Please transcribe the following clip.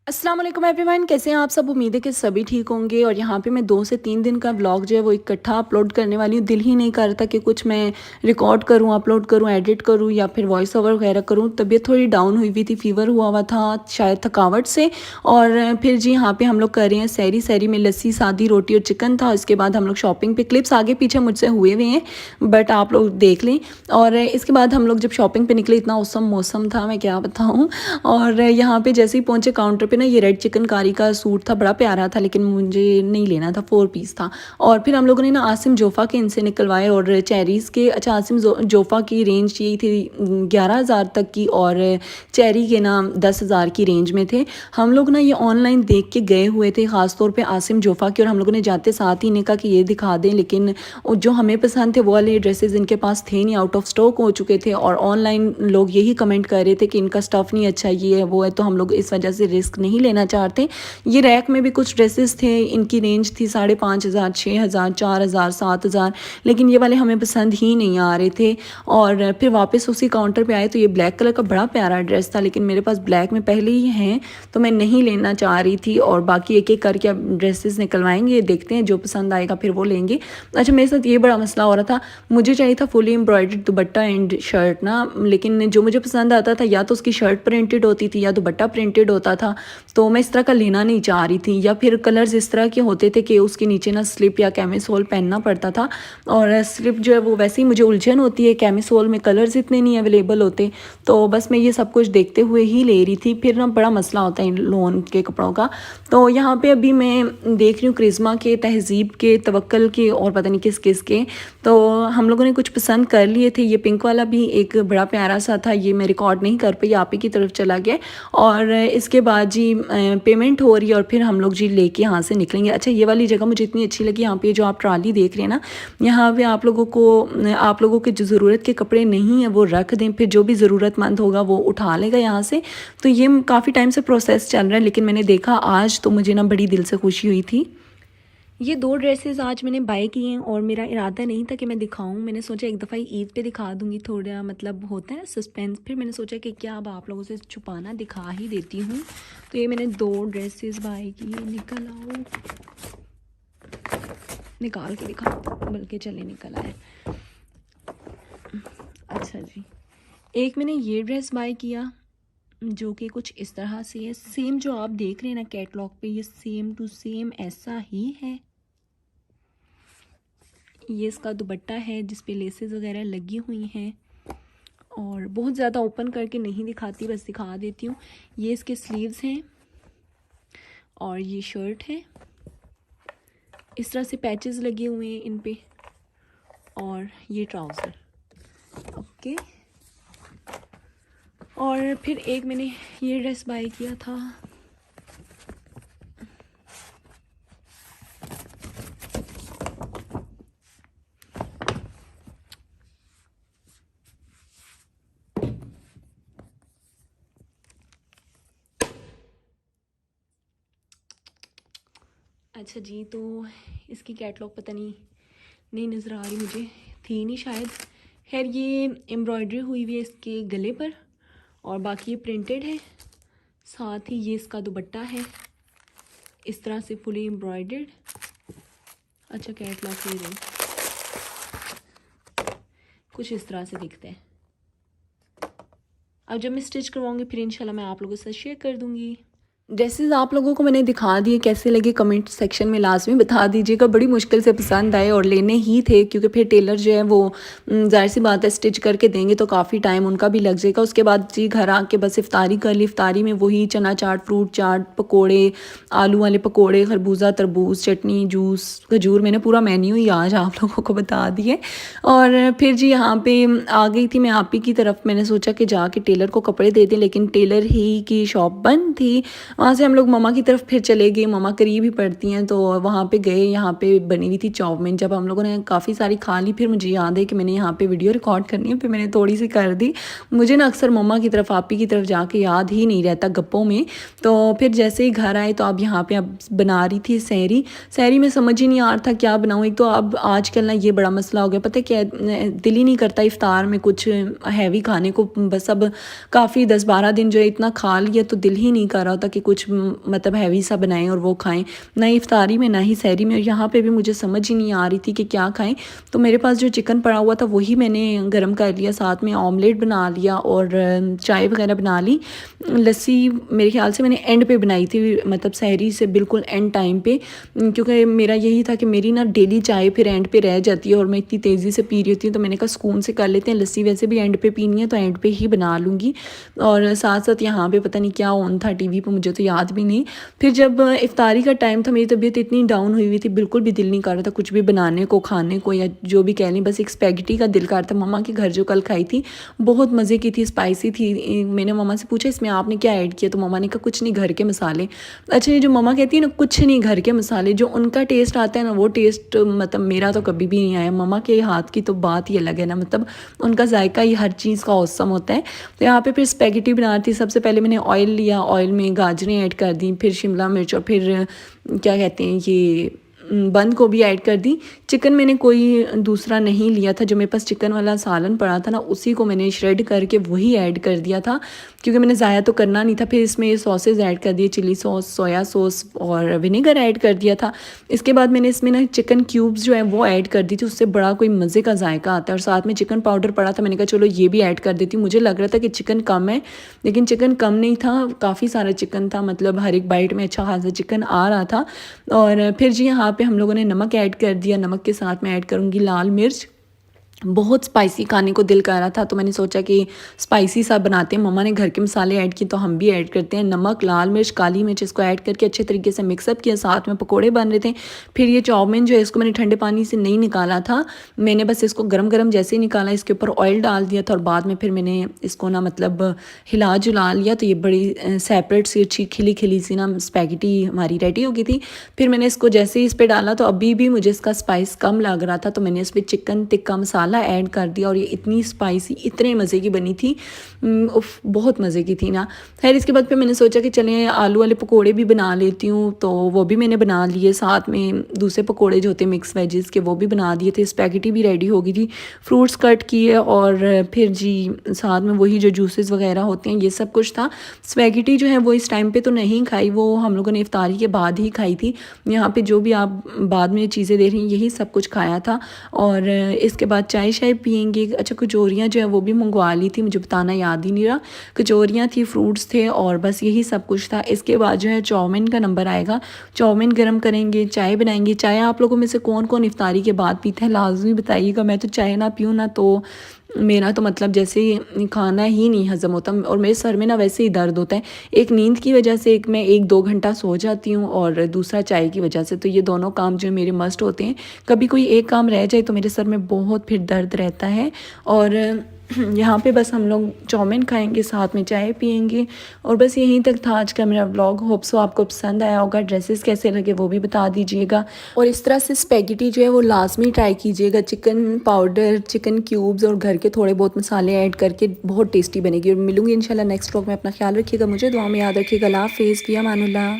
अस्सलाम वालेकुम एवरीवन, कैसे हैं आप सब। उम्मीद है कि सभी ठीक होंगे। और यहाँ पे मैं 2 से 3 दिन का व्लॉग जो है वो इकट्ठा अपलोड करने वाली हूँ। दिल ही नहीं कर रहा था कि कुछ मैं रिकॉर्ड करूँ, अपलोड करूँ, एडिट करूँ या फिर वॉइस ओवर वगैरह करूँ। तबीयत थोड़ी डाउन हुई हुई थी, फीवर हुआ था शायद थकावट से। और फिर जी यहाँ पे हम लोग कर रहे हैं सहरी। सहरी में लस्सी, सादी रोटी और चिकन था। इसके बाद हम लोग शॉपिंग पे, क्लिप्स आगे पीछे मुझसे हुए हुए हैं बट आप लोग देख लें। और इसके बाद हम लोग जब शॉपिंग पे निकले, इतना औसम मौसम था मैं क्या बताऊँ। और यहाँ पे जैसे ही पहुँचे काउंटर पे ना, ये रेड चिकनकारी का सूट था, बड़ा प्यारा था लेकिन मुझे नहीं लेना था, 4 पीस था। और फिर हम लोगों ने ना आसिम जोफ़ा के इनसे निकलवाए और चेरीज़ के। अच्छा, आसिम जोफ़ा की रेंज यही थी 11,000 तक की, और चेरी के ना 10,000 की रेंज में थे। हम लोग ना ये ऑनलाइन देख के गए हुए थे, ख़ासतौर पे आसिम जोफ़ा की। और हम लोगों ने जाते साथ ही इन्हें कहा कि ये दिखा दें, लेकिन जो हमें पसंद थे वो वाले ड्रेसेस इनके पास थे नहीं, आउट ऑफ स्टॉक हो चुके थे। और ऑनलाइन लोग यही कमेंट कर रहे थे कि इनका स्टफ़ नहीं अच्छा, ये है वो है। तो हम लोग इस वजह से रिस्क नहीं लेना चाहते। ये रैक में भी कुछ ड्रेसेस थे, इनकी रेंज थी 5,500, 6,000, 4,000, 7,000, लेकिन ये वाले हमें पसंद ही नहीं आ रहे थे। और फिर वापस उसी काउंटर पे आए तो ये ब्लैक कलर का बड़ा प्यारा ड्रेस था, लेकिन मेरे पास ब्लैक में पहले ही हैं तो मैं नहीं लेना चाह रही थी। और बाकी एक एक करके अब ड्रेसेस निकलवाएंगे, देखते हैं जो पसंद आएगा फिर वो लेंगे। अच्छा, मेरे साथ ये बड़ा मसला हो रहा था। मुझे चाहिए था fully embroidered dupatta and shirt ना, लेकिन जो मुझे पसंद आता था या तो उसकी शर्ट प्रिंटेड होती थी या दुपट्टा प्रिंटेड होता था। तो मैं इस तरह का लेना नहीं चाह रही थी, या फिर कलर्स इस तरह के होते थे कि उसके नीचे ना स्लिप या कैमिसोल पहनना पड़ता था। और स्लिप जो है वो वैसे ही मुझे उलझन होती है, कैमिसोल में कलर्स इतने नहीं अवेलेबल होते। तो बस मैं ये सब कुछ देखते हुए ही ले रही थी। फिर ना बड़ा मसला होता है इन लोन के कपड़ों का। तो यहाँ पे अभी मैं देख रही हूँ क्रिस्मा के, तहज़ीब के, तवक्कल के और पता नहीं किस किस के। तो हम लोगों ने कुछ पसंद कर लिए थे। ये पिंक वाला भी एक बड़ा प्यारा सा था, ये मैं रिकॉर्ड नहीं कर पाई, आप ही की तरफ चला गया। और इसके बाद जी पेमेंट हो रही है और फिर हम लोग जी लेके यहाँ से निकलेंगे। अच्छा, ये वाली जगह मुझे इतनी अच्छी लगी। यहाँ पे जो आप ट्राली देख रहे हैं ना, यहाँ पे आप लोगों के जो ज़रूरत के कपड़े नहीं हैं वो रख दें, फिर जो भी ज़रूरतमंद होगा वो उठा लेगा यहाँ से। तो ये काफ़ी टाइम से प्रोसेस चल रहा है, लेकिन मैंने देखा आज तो मुझे ना बड़ी दिल से खुशी हुई थी। ये 2 ड्रेसेस आज मैंने बाय किए हैं और मेरा इरादा नहीं था कि मैं दिखाऊं। मैंने सोचा एक दफ़ा ईद पे दिखा दूंगी, थोड़ा मतलब होता है सस्पेंस। फिर मैंने सोचा कि क्या अब आप लोगों से छुपाना, दिखा ही देती हूँ। तो ये मैंने 2 ड्रेसेस बाय किए। निकल आओ, निकाल के दिखा, बल्कि चले निकल आए। अच्छा जी, एक मैंने ये ड्रेस बाय किया जो कि कुछ इस तरह से है। सेम जो आप देख रहे हैं ना कैटलॉग पे, ये सेम टू सेम ऐसा ही है। ये इसका दुपट्टा है जिस पे लेसेस वगैरह लगी हुई हैं, और बहुत ज़्यादा ओपन करके नहीं दिखाती, बस दिखा देती हूँ। ये इसके स्लीव्स हैं और ये शर्ट है। इस तरह से पैचेस लगे हुए हैं इन पे, और ये ट्राउज़र। ओके, और फिर एक मैंने ये ड्रेस बाय किया था। अच्छा जी, तो इसकी कैटलॉग पता नहीं नज़र आ रही मुझे, थी नहीं शायद। खैर, ये एम्ब्रॉयडरी हुई हुई है इसके गले पर और बाकी ये प्रिंटेड है। साथ ही ये इसका दुपट्टा है इस तरह से फुली एम्ब्रॉयडर्ड। अच्छा, कैटलॉग ये कुछ इस तरह से दिखता है। अब जब मैं स्टिच करवाऊँगी फिर इंशाल्लाह मैं आप लोगों से शेयर कर दूँगी। ड्रेसेस आप लोगों को मैंने दिखा दिए, कैसे लगे कमेंट सेक्शन में लाजमी बता दीजिएगा। बड़ी मुश्किल से पसंद आए और लेने ही थे, क्योंकि फिर टेलर जो है वो ज़ाहिर सी बात है स्टिच करके देंगे तो काफ़ी टाइम उनका भी लग जाएगा। उसके बाद जी घर आके बस इफ्तारी कर ली। इफ्तारी में वही चना चाट, फ्रूट चाट, पकोड़े, आलू वाले पकोड़े, खरबूजा, तरबूज, चटनी, जूस, खजूर। मैंने पूरा मेन्यू ही आज आप लोगों को बता दिए। और फिर जी यहाँ पे आ गई थी मैं आप ही की तरफ। मैंने सोचा कि जाके टेलर को कपड़े दे दें, लेकिन टेलर ही की शॉप बंद थी। वहाँ से हम लोग ममा की तरफ फिर चले गए, ममा करीब ही पड़ती हैं तो वहाँ पे गए। यहाँ पे बनी हुई थी चाउमीन। जब हम लोगों ने काफ़ी सारी खा ली, फिर मुझे याद है कि मैंने यहाँ पे वीडियो रिकॉर्ड करनी है, फिर मैंने थोड़ी सी कर दी। मुझे ना अक्सर ममा की तरफ, आप ही की तरफ जाके याद ही नहीं रहता गप्पों में। तो फिर जैसे ही घर आए तो अब यहाँ पे अब बना रही थी सहरी। सहरी में समझ ही नहीं आ रहा था क्या बनाऊँ। एक तो अब आजकल ना ये बड़ा मसला हो गया, पता है क्या, दिल ही नहीं करता इफ्तार में कुछ हैवी खाने को। बस अब काफ़ी 10-12 दिन जो है इतना खा लिया तो दिल ही नहीं कर रहा होता कि कुछ मतलब हैवी सा बनाएं और वो खाएं, ना इफ्तारी में ना ही सहरी में। और यहाँ पे भी मुझे समझ ही नहीं आ रही थी कि क्या खाएं, तो मेरे पास जो चिकन पड़ा हुआ था वही मैंने गर्म कर लिया, साथ में ऑमलेट बना लिया और चाय वगैरह बना ली। लस्सी मेरे ख्याल से मैंने एंड पे बनाई थी, मतलब सहरी से बिल्कुल एंड टाइम पे, क्योंकि मेरा यही था कि मेरी ना डेली चाय फिर एंड पे रह जाती है और मैं इतनी तेज़ी से पी रही होती हूँ, तो मैंने कहा सुकून से कर लेते हैं। लस्सी वैसे भी एंड पे पीनी है तो एंड पे ही बना लूँगी। और साथ साथ यहाँ पे पता नहीं क्या ऑन था टीवी पे, मुझे तो याद भी नहीं। फिर जब इफ्तारी का टाइम था, मेरी तबीयत इतनी डाउन हुई हुई थी, बिल्कुल भी दिल नहीं कर रहा था कुछ भी बनाने को, खाने को, या जो भी कह लें, बस एक स्पैगेटी का दिल कर था। मम्मा के घर जो कल खाई थी बहुत मज़े की थी, स्पाइसी थी। मैंने मम्मा से पूछा इसमें आपने क्या ऐड किया, तो मम्मा ने कहा कुछ नहीं, घर के मसाले। अच्छा, ये जो मम्मा कहती है ना कुछ नहीं घर के मसाले, जो उनका टेस्ट आता है ना वो टेस्ट मतलब मेरा तो कभी भी नहीं आया। मम्मा के हाथ की तो बात ही अलग है ना, मतलब उनका जायका ही हर चीज़ का औसम होता है। तो यहाँ पे फिर स्पैगेटी बना रही थी। सबसे पहले मैंने ऑयल लिया, ऑयल में गाजरें ऐड कर दी, फिर शिमला मिर्च, और फिर क्या कहते हैं ये बंद गोभी ऐड कर दी। चिकन मैंने कोई दूसरा नहीं लिया था, जो मेरे पास चिकन वाला सालन पड़ा था ना उसी को मैंने श्रेड करके वही ऐड कर दिया था, क्योंकि मैंने ज़ाया तो करना नहीं था। फिर इसमें ये सॉसेज ऐड कर दिए, चिली सॉस, सोया सॉस और विनेगर ऐड कर दिया था। इसके बाद मैंने इसमें ना चिकन क्यूब्स जो है वो ऐड कर दी थी, उससे बड़ा कोई मज़े का जायका आता है। और साथ में चिकन पाउडर पड़ा था, मैंने कहा चलो ये भी ऐड कर देती हूँ। मुझे लग रहा था कि चिकन कम है, लेकिन चिकन कम नहीं था, काफ़ी सारा चिकन था, मतलब हर एक बाइट में अच्छा खासा चिकन आ रहा था। और फिर जी यहाँ पे हम लोगों ने नमक ऐड कर दिया, नमक के साथ मैं ऐड करूँगी लाल मिर्च। बहुत स्पाइसी खाने को दिल कर रहा था तो मैंने सोचा कि स्पाइसी सा बनाते हैं। मम्मा ने घर के मसाले ऐड किए तो हम भी ऐड करते हैं, नमक, लाल मिर्च, काली मिर्च, इसको ऐड करके अच्छे तरीके से मिक्सअप किया। साथ में पकोड़े बन रहे थे। फिर ये चाउमीन जो है इसको मैंने ठंडे पानी से नहीं निकाला था, मैंने बस इसको गरम गरम जैसे ही निकाला इसके ऊपर ऑयल डाल दिया था, और बाद में फिर मैंने इसको ना मतलब हिला जुला लिया, तो ये बड़ी सेपरेट सी अच्छी खिली खिली सी ना स्पैगेटी हमारी रेडी हो गई थी। फिर मैंने इसको जैसे ही इस पर डाला तो अभी भी मुझे इसका स्पाइस कम लग रहा था, तो मैंने इस पर चिकन टिक्का मसाला ऐड कर दिया, और ये इतनी स्पाइसी, इतने मज़े की बनी थी, उफ बहुत मज़े की थी ना। खैर इसके बाद फिर मैंने सोचा कि चलें आलू वाले पकोड़े भी बना लेती हूँ, तो वो भी मैंने बना लिए। साथ में दूसरे पकोड़े जो होते हैं मिक्स वेजेस के वो भी बना दिए थे। स्पैगेटी भी रेडी हो गई थी, फ्रूट्स कट किए, और फिर जी साथ में वही जो जूसेस वगैरह होते हैं ये सब कुछ था। स्पैगेटी जो है वो इस टाइम पे तो नहीं खाई, वो हम लोगों ने इफ्तारी के बाद ही खाई थी। यहाँ पे जो भी आप बाद में चीज़ें दे रही हैं यही सब कुछ खाया था। और इसके बाद चाय शाय पियेंगे। अच्छा, कचौरियाँ जो है वो भी मंगवा ली थी, मुझे बताना याद ही नहीं रहा। कचौरियाँ थी, फ्रूट्स थे, और बस यही सब कुछ था। इसके बाद जो है चाउमीन का नंबर आएगा, चाउमीन गर्म करेंगे, चाय बनाएंगे। चाय आप लोगों में से कौन कौन इफ्तारी के बाद पीता है लाजमी बताइएगा। मैं तो चाय ना पीऊँ ना तो मेरा तो मतलब जैसे खाना ही नहीं हज़म होता, और मेरे सर में ना वैसे ही दर्द होता है। एक नींद की वजह से मैं 1-2 घंटा सो जाती हूँ, और दूसरा चाय की वजह से। तो ये दोनों काम जो मेरे मस्ट होते हैं। कभी कोई एक काम रह जाए तो मेरे सर में बहुत फिर दर्द रहता है। और यहाँ पे बस हम लोग चाउमीन खाएंगे, साथ में चाय पियेंगे, और बस यहीं तक था आज का मेरा व्लॉग। होप सो आपको पसंद आया होगा। ड्रेसेस कैसे लगे वो भी बता दीजिएगा, और इस तरह से स्पैगेटी जो है वो लाजमी ट्राई कीजिएगा। चिकन पाउडर, चिकन क्यूब्स और घर के थोड़े बहुत मसाले ऐड करके बहुत टेस्टी बनेगी। और मिलूंगी इंशाल्लाह नेक्स्ट व्लॉग में। अपना ख्याल रखिएगा, मुझे दुआ में याद रखिएगा। अल्लाह हाफिज़, फ़ी अमानुल्लाह।